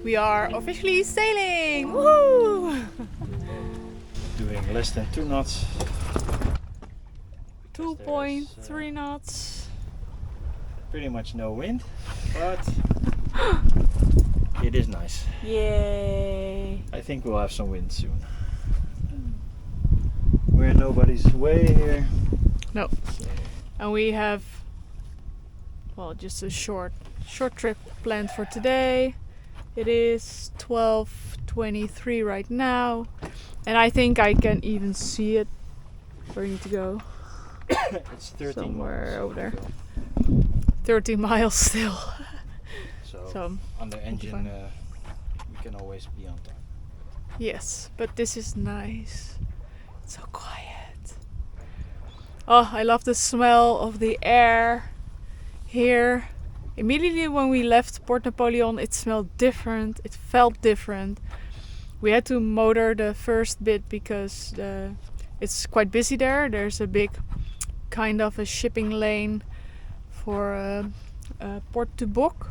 We are officially sailing! Woo! Doing less than 2 knots. 2.3 knots. Pretty much no wind, but it is nice. Yay! I think we'll have some wind soon. We're in nobody's way here. No. So And we have, well, just a short trip planned for today. It is 12:23 right now, and I think I can even see it. Where we need to go? it's 13 Somewhere miles over there. to go. 30 miles still. So under engine we can always be on time. Yes, but this is nice. It's so quiet. Oh, I love the smell of the air here. Immediately when we left Port Napoleon, it smelled different. It felt different. We had to motor the first bit because it's quite busy there. There's a big kind of a shipping lane for port to book.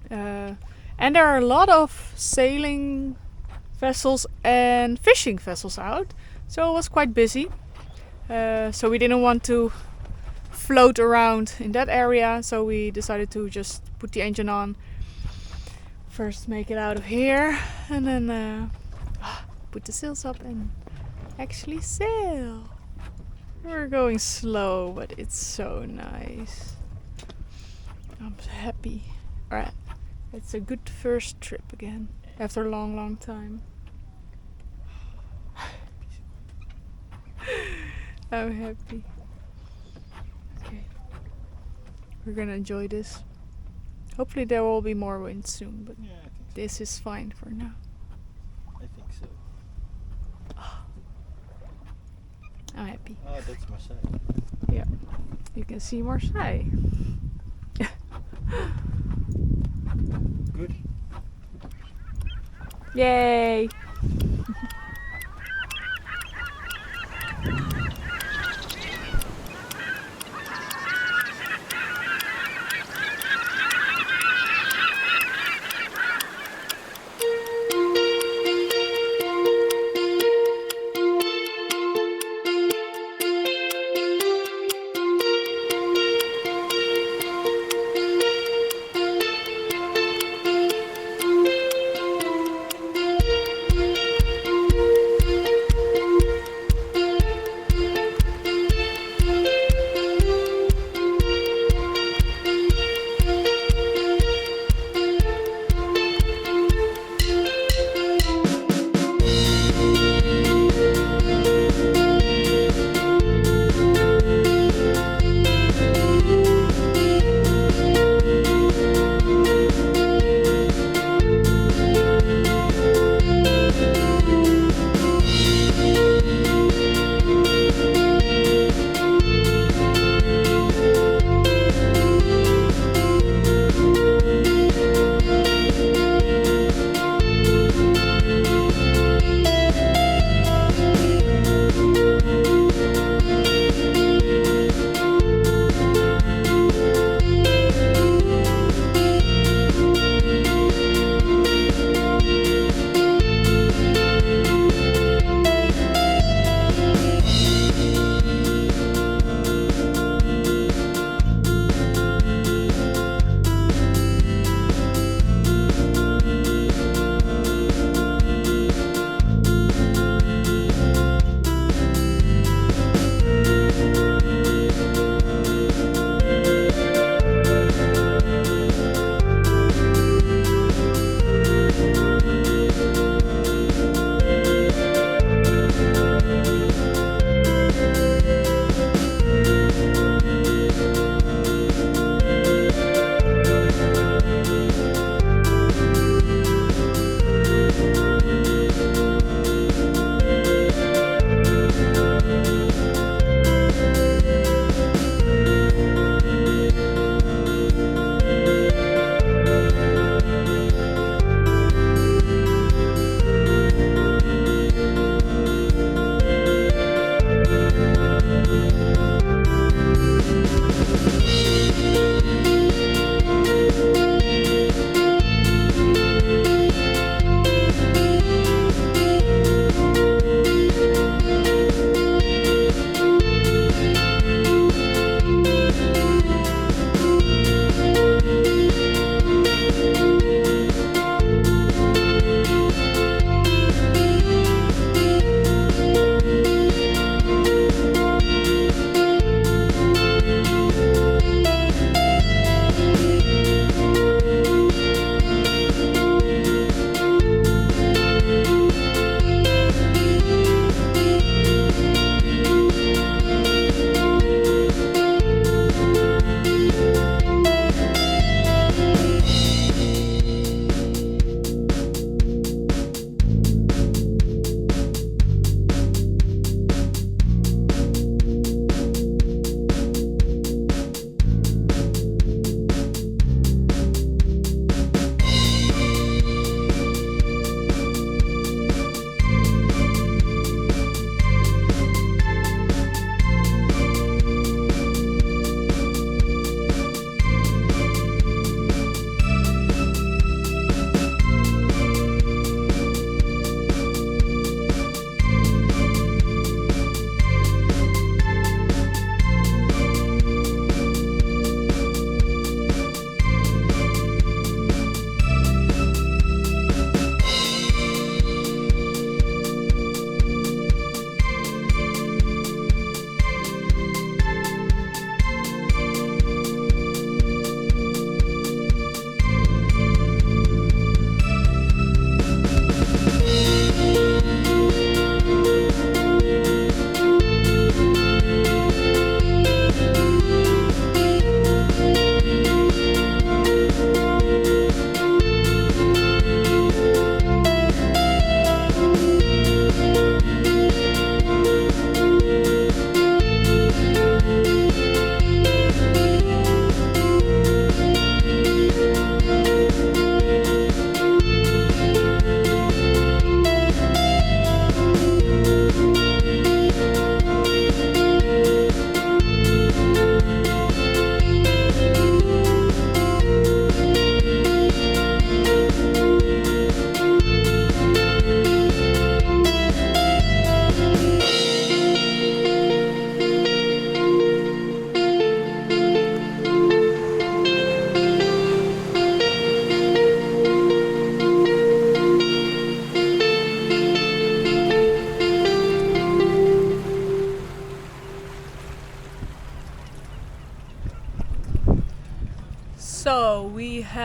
And there are a lot of sailing vessels and fishing vessels out. So it was quite busy. So we didn't want to float around in that area, so we decided to just put the engine on first, make it out of here, and then put the sails up and actually sail. We're going slow, but it's so nice. I'm so happy. Alright, it's a good first trip again after a long time. I'm happy. Okay. We're gonna enjoy this. Hopefully there will be more wind soon, but Yeah, I think so. this is fine for now. I think so. I'm happy. Oh, that's Marseille. Yeah. You can see Marseille. Good. Yay!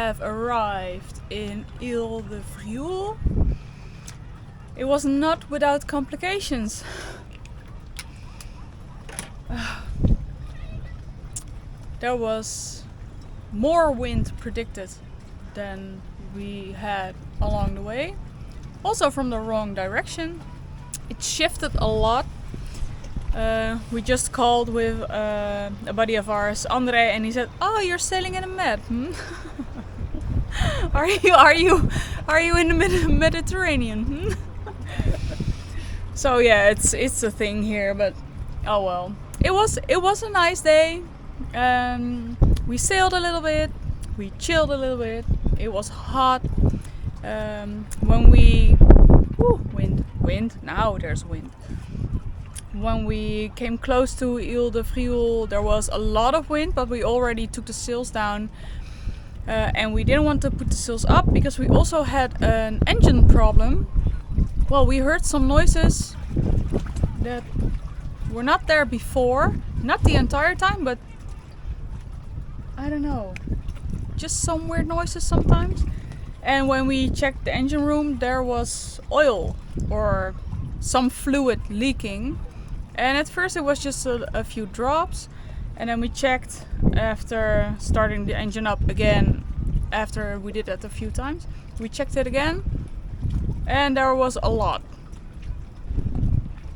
have arrived in Îles du Frioul, it was not without complications. There was more wind predicted than we had along the way. Also from the wrong direction. It shifted a lot. We just called with a buddy of ours, Andre, and he said, "Oh, you're sailing in a Med? Are you in the Mediterranean?" So yeah, it's a thing here, but oh well. It was a nice day. We sailed a little bit. We chilled a little bit. It was hot. When we wind. Now there's wind. When we came close to Îles du Frioul, there was a lot of wind, but we already took the sails down. And we didn't want to put the sails up because we also had an engine problem. Well, we heard some noises that were not there before. Not the entire time, but I don't know. Just some weird noises sometimes. And when we checked the engine room, there was oil or some fluid leaking. And at first it was just a few drops. And then we checked after starting the engine up again, after we did that a few times. We checked it again and there was a lot.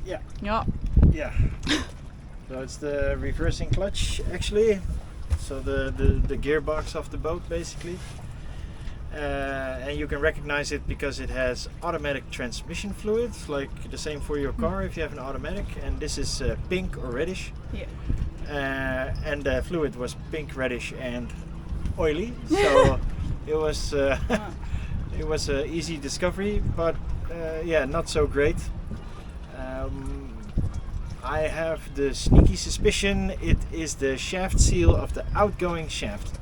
Yeah. Yeah. Yeah. So it's the reversing clutch actually. So the gearbox of the boat basically. And you can recognize it because it has automatic transmission fluid, like the same for your car if you have an automatic. And this is pink or reddish. Yeah. And the fluid was pink, reddish, and oily. So it was it was an easy discovery, but yeah, not so great. I have the sneaky suspicion it is the shaft seal of the outgoing shaft.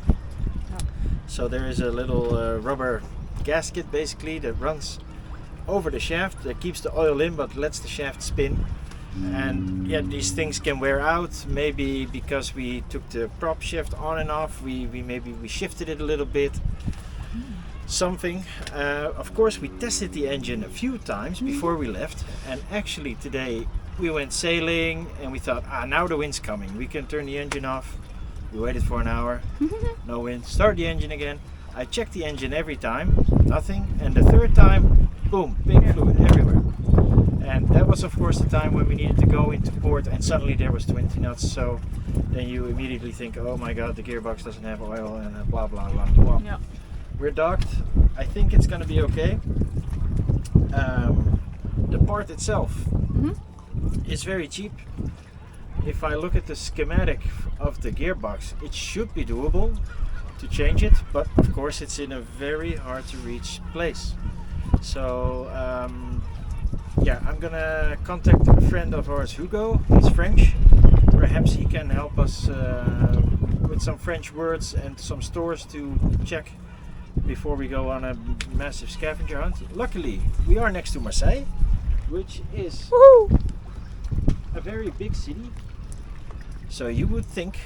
So there is a little rubber gasket basically that runs over the shaft that keeps the oil in but lets the shaft spin. And yeah, these things can wear out, maybe because we took the prop shaft on and off, we shifted it a little bit, something. Of course we tested the engine a few times before we left, and actually today we went sailing and we thought, now the wind's coming, we can turn the engine off. We waited for an hour, no wind, start the engine again. I checked the engine every time, nothing, and the third time, boom, pink fluid everywhere. And that was of course the time when we needed to go into port and suddenly there was 20 knots. So then you immediately think, oh my god, the gearbox doesn't have oil and blah blah blah blah. Yeah. We're docked. I think it's gonna be okay. The part itself is very cheap. If I look at the schematic of the gearbox, it should be doable to change it, but of course it's in a very hard to reach place. So yeah, I'm gonna contact a friend of ours, Hugo. He's French. Perhaps he can help us with some French words and some stores to check before we go on a massive scavenger hunt. Luckily, we are next to Marseille, which is a very big city. So you would think.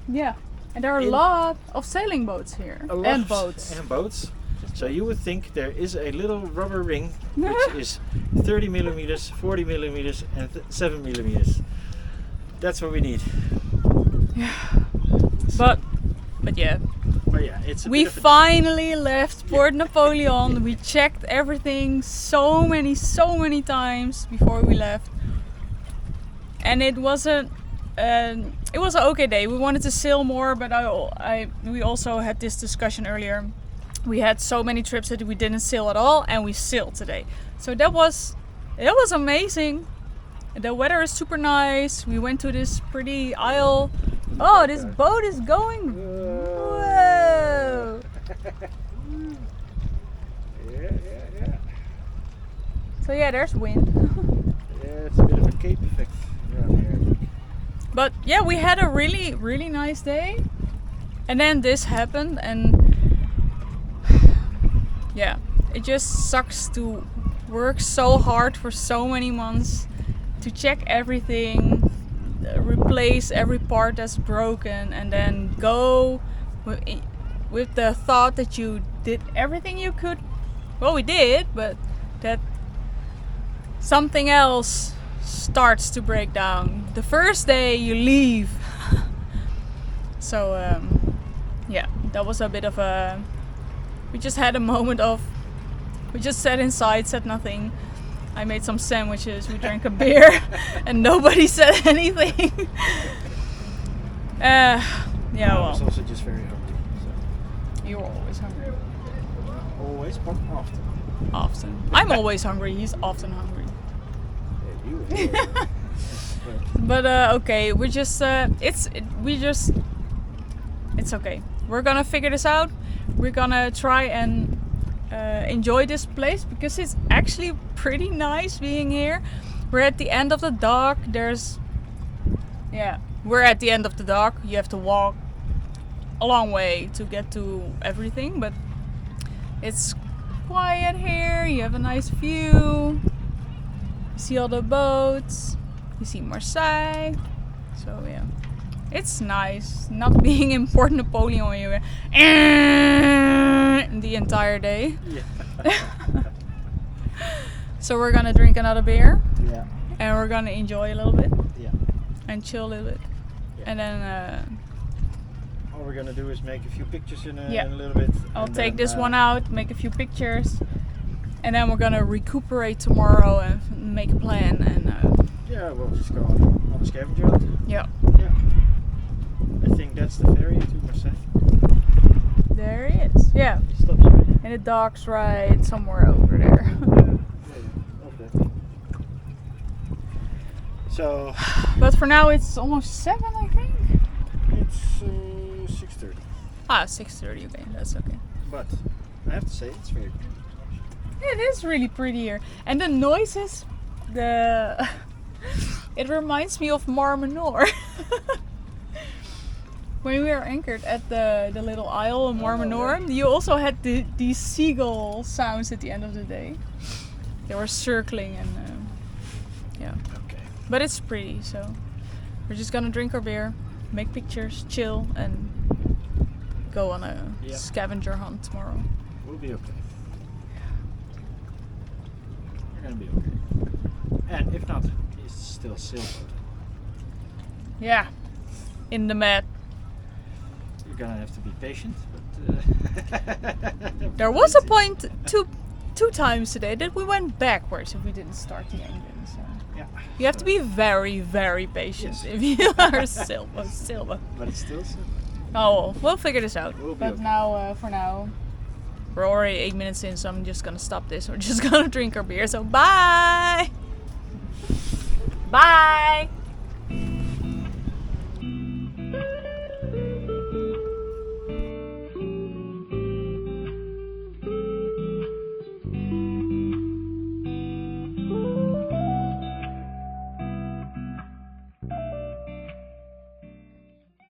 Yeah, and there are a lot of sailing boats here. And boats. So you would think there is a little rubber ring which is 30 millimeters, 40 millimeters, and 7 millimeters. That's what we need. Yeah. But yeah. But yeah, it's we finally left Port Napoleon. We checked everything so many times before we left, and it was an okay day. We wanted to sail more, but we also had this discussion earlier. We had so many trips that we didn't sail at all, and we sailed today. So that was amazing. The weather is super nice. We went to this pretty isle. Oh, this boat is going. Whoa! Yeah. So yeah, there's wind. Yeah, it's a bit of a cape effect around here, I think. But yeah, we had a really nice day, and then this happened, and yeah, it just sucks to work so hard for so many months to check everything, replace every part that's broken, and then go with the thought that you did everything you could. Well, we did, but that something else starts to break down. The first day you leave. So yeah, that was a bit of a. We just had a moment of. We just sat inside, said nothing. I made some sandwiches. We drank a beer, and nobody said anything. Yeah, I well. was also just very hungry. So. You're always hungry. Always, but often. Often. I'm always hungry. He's often hungry. Yeah, you. But okay, we just it's okay. We're gonna figure this out. We're gonna try and enjoy this place because it's actually pretty nice being here. We're at the end of the dock. We're at the end of the dock. You have to walk a long way to get to everything, but it's quiet here. You have a nice view. You see all the boats. You see Marseille. So yeah, it's nice not being in Port Napoleon when you're the entire day. Yeah. So we're gonna drink another beer. Yeah. And we're gonna enjoy a little bit. Yeah. And chill a little bit. Yeah. And then all we're gonna do is make a few pictures in a little bit. I'll and take then, this one out, make a few pictures, and then we're gonna recuperate tomorrow and make a plan. And yeah, we'll just go on a scavenger hunt. yeah, Yeah. I think that's the ferry to Marseille. there he is. Yeah, He stops right. and the dock's right somewhere over there. Yeah, over there. So But for now it's almost 7, I think. it's 6:30. 6:30. Okay, that's okay. But I have to say it's very pretty. It is really pretty here, and the noises, it reminds me of Marmenor. When we were anchored at the little isle of Marmenor, you also had these seagull sounds at the end of the day. They were circling and yeah. Okay. But it's pretty, so we're just gonna drink our beer, make pictures, chill, and go on a scavenger hunt tomorrow. We'll be okay. We're gonna be okay. And if not, it's still sailboat. Yeah, in the mat. You're gonna have to be patient, but There was a point two times today that we went backwards if we didn't start the engine. So yeah. you have to be very, very patient if you are sailboat. But it's still sailboat. Oh, well, we'll figure this out. We'll be But okay. now, for now, we're already 8 minutes in, so I'm just gonna stop this. We're just gonna drink our beer. So bye. Bye.